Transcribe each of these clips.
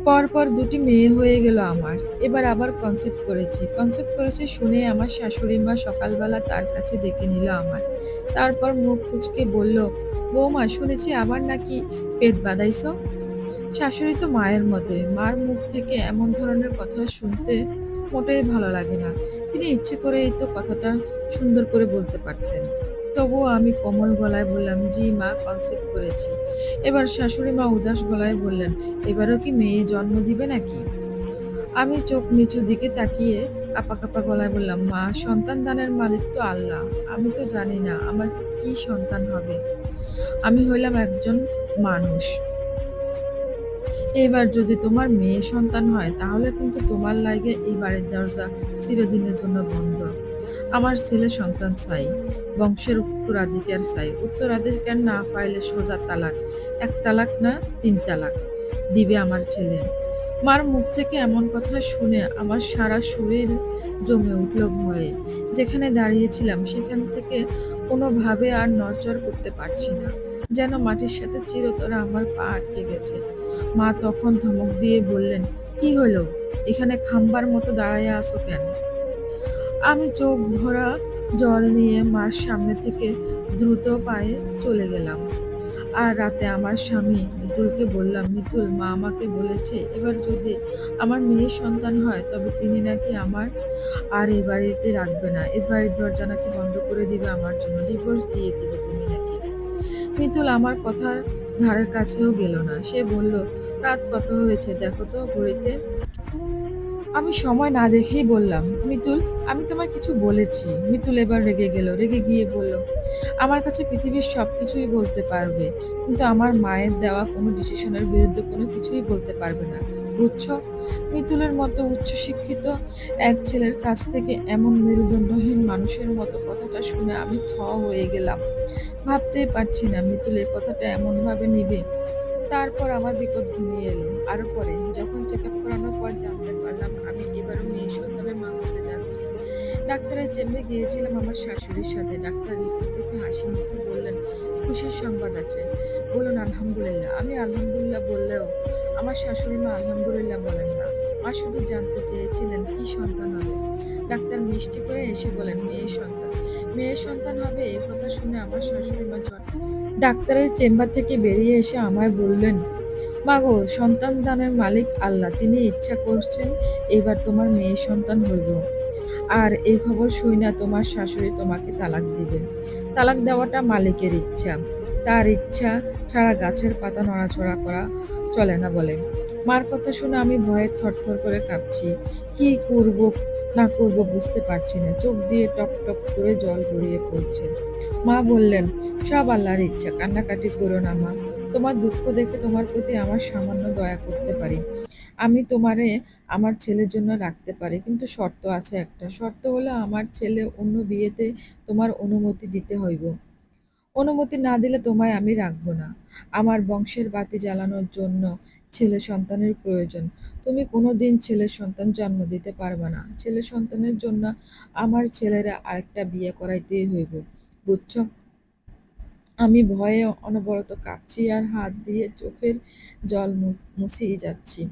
পরপর ২ টি মেয়ে হয়ে গেল আমার। এবার আবার কনসেপ্ট করেছি। কনসেপ্ট করেছি শুনে আমার শাশুড়ি মা সকালবেলা তার কাছে ডেকে নিল আমায়। তারপর মুখ কুঁচকে বলল, "বৌমা শুনেছি আবার নাকি পেট বাঁধাইছ?" শাশুড়ি তো মায়ের মতোই। মার মুখ থেকে এমন ধরনের কথা শুনতে মোটেই ভালো লাগে না। তিনি ইচ্ছে করেই তো কথাটা সুন্দর করে বলতে পারতেন। তবুও আমি কোমল গলায় বললাম, "জি মা, কনসেপ্ট করেছি।" এবার শাশুড়ি মা উদাস গলায় বললেন, "এবারও কি মেয়ে জন্ম দিবে নাকি?" আমি চোখ নিচু দিকে তাকিয়ে কাঁপা কাঁপা গলায় বললাম, "মা, সন্তান দানের মালিক তো আল্লাহ। আমি তো জানি না আমার কি সন্তান হবে। আমি হইলাম একজন মানুষ। এইবার যদি তোমার মেয়ে সন্তান হয় তাহলে কিন্তু তোমার লাইগে এই বাড়ির দরজা চিরদিনের জন্য বন্ধ। আমার ছেলে সন্তান চাই, বংশের উত্তরাধিকার চাই। উত্তরাধিকার না পাইলে সোজা তালাক। ১ তালাক না ৩ তালাক দিবে আমার ছেলে।" মার মুখ থেকে এমন কথা শুনে আমার সারা শরীর জমে উঠল ভয়ে। যেখানে দাঁড়িয়েছিলাম সেখান থেকে কোনোভাবে আর নড়চড় করতে পারছি না। যেন মাটির সাথে চিরতরে আমার পা আটকে গেছে। মা তখন ধমক দিয়ে বললেন, "কি হলো? এখানে খাম্বার মতো দাঁড়াইয়া আছো কেন?" আমি চোখ ভরা জল নিয়ে মার সামনে থেকে দ্রুত পায়ে চলে গেলাম। আর রাতে আমার স্বামী মিতুলকে বললাম, "মিতুল, মা আমাকে বলেছে এবার যদি আমার মেয়ে সন্তান হয় তবে তিনি নাকি আমার আর এ বাড়িতে রাখবে না। এ বাড়ির দরজা নাকি বন্ধ করে দিবে আমার জন্য। ডিভোর্স দিয়ে দিবে তুমি নাকি।" মিতুল আমার কথার ধারের কাছেও গেল না। সে বলল, "রাত কত হয়েছে দেখো তো ঘড়িতে।" আমি সময় না দেখেই বললাম, "মিতুল, আমি তোমায় কিছু বলেছি।" মিতুল এবার রেগে গেল। রেগে গিয়ে বলল, "আমার কাছে পৃথিবীর সবকিছুই বলতে পারবে, কিন্তু আমার মায়ের দেওয়া কোনো ডিসিশনের বিরুদ্ধে কোনো কিছুই বলতে পারবে না। বুঝছো?" মিতুলের মতো উচ্চশিক্ষিত এক ছেলের কাছ থেকে এমন মেরুদণ্ডহীন মানুষের মতো কথাটা শুনে আমি হয়ে গেলাম। ভাবতেই পারছি না মিতুল এই কথাটা এমনভাবে নিবে। তারপর আমার বিপদ ঘনিয়ে এলো। আরো পরে যখন চেকআপ করানোর পর জানতে পারলাম আমি এবারও মেয়ে সন্তানের মা হতে যাচ্ছি। ডাক্তারের চেম্বারে গিয়েছিলাম আমার শাশুড়ির সাথে। ডাক্তার রিপোর্ট দেখে হাসি মুখে বললেন, "খুশির সংবাদ আছে। বলুন আলহামদুলিল্লাহ।" আমি আলহামদুলিল্লাহ বললেও আমার শাশুড়ি মা আলহামদুলিল্লাহ বলেন না। মা শুধু জানতে চেয়েছিলেন কি সন্তান হবে। ডাক্তার মিষ্টি করে এসে বলেন, "মেয়ে সন্তান।" মেয়ে সন্তান হবে এ কথা শুনে আমার শাশুড়ি মা ডাক্তারের চেম্বার থেকে বেরিয়ে এসে আমায় বললেন, "মাগো, সন্তান দানের মালিক আল্লাহ। তিনি ইচ্ছা করছেন এইবার তোমার মেয়ে সন্তান হইব। আর এই খবর শুইনা তোমার শাশুড়ি তোমাকে তালাক দিবে। তালাক দেওয়াটা মালিকের ইচ্ছা। তার ইচ্ছা ছাড়া গাছের পাতা নড়াচড়া করা চলে না বলে।" মার কথা শুনে আমি ভয়ে থরথর করে কাঁপছি। কি করব না করব বুঝতে পারছি না। চোখ দিয়ে টপ টপ করে জল গড়িয়ে পড়ছে। মা বললেন, "সব আল্লাহর ইচ্ছা। কান্নাকাটি করো না মা। তোমার দুঃখ দেখে তোমার প্রতি আমার সামান্য দয়া করতে পারি। আমি তোমারে আমার ছেলের জন্য রাখতে পারি। কিন্তু শর্ত আছে একটা। শর্ত হলো আমার ছেলে অন্য বিয়েতে তোমার অনুমতি দিতে হইব। অনুমতি না দিলে তোমায় আমি রাখব না। আমার বংশের বাতি জ্বালানোর জন্য ছেলে সন্তানের প্রয়োজন। তুমি কোনোদিন ছেলে সন্তান জন্ম দিতে পারবা না। ছেলে সন্তানের জন্য আমার ছেলেরে আরেকটা বিয়ে করাইতেই হইব। বুঝছো?" আমি ভয়ে অনবরত কাঁপছি আর হাত দিয়ে চোখের জল মুছেই যাচ্ছি।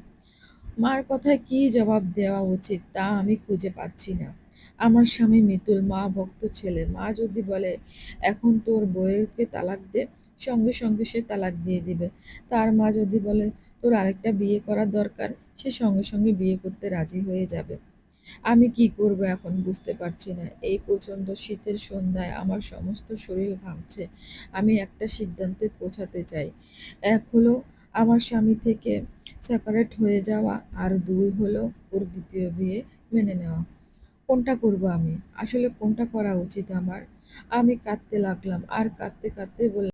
মার কথায় কী জবাব দেওয়া উচিত তা আমি খুঁজে পাচ্ছি না। আমার স্বামী মিতুল মা ভক্ত ছেলে। মা যদি বলে, "এখন তোর বউয়েরকে তালাক দে", সঙ্গে সঙ্গে সে তালাক দিয়ে দিবে। তার মা যদি বলে, "তোর আরেকটা বিয়ে করা দরকার", সে সঙ্গে সঙ্গে বিয়ে করতে রাজি হয়ে যাবে। আমি কি করব এখন বুঝতে পারছি না। এই প্রচণ্ড শীতের সন্ধ্যায় আমার সমস্ত শরীর ঘামছে। আমি একটা সিদ্ধান্তে পৌঁছাতে চাই। ১ হলো আমার স্বামী থেকে সেপারেট হয়ে যাওয়া, আর ২ হলো ওর ২য় বিয়ে মেনে নেওয়া। কোনটা করব আমি? আসলে কোনটা করা উচিত আমার? আমি কাঁদতে লাগলাম আর কাঁদতে কাঁদতে বললাম,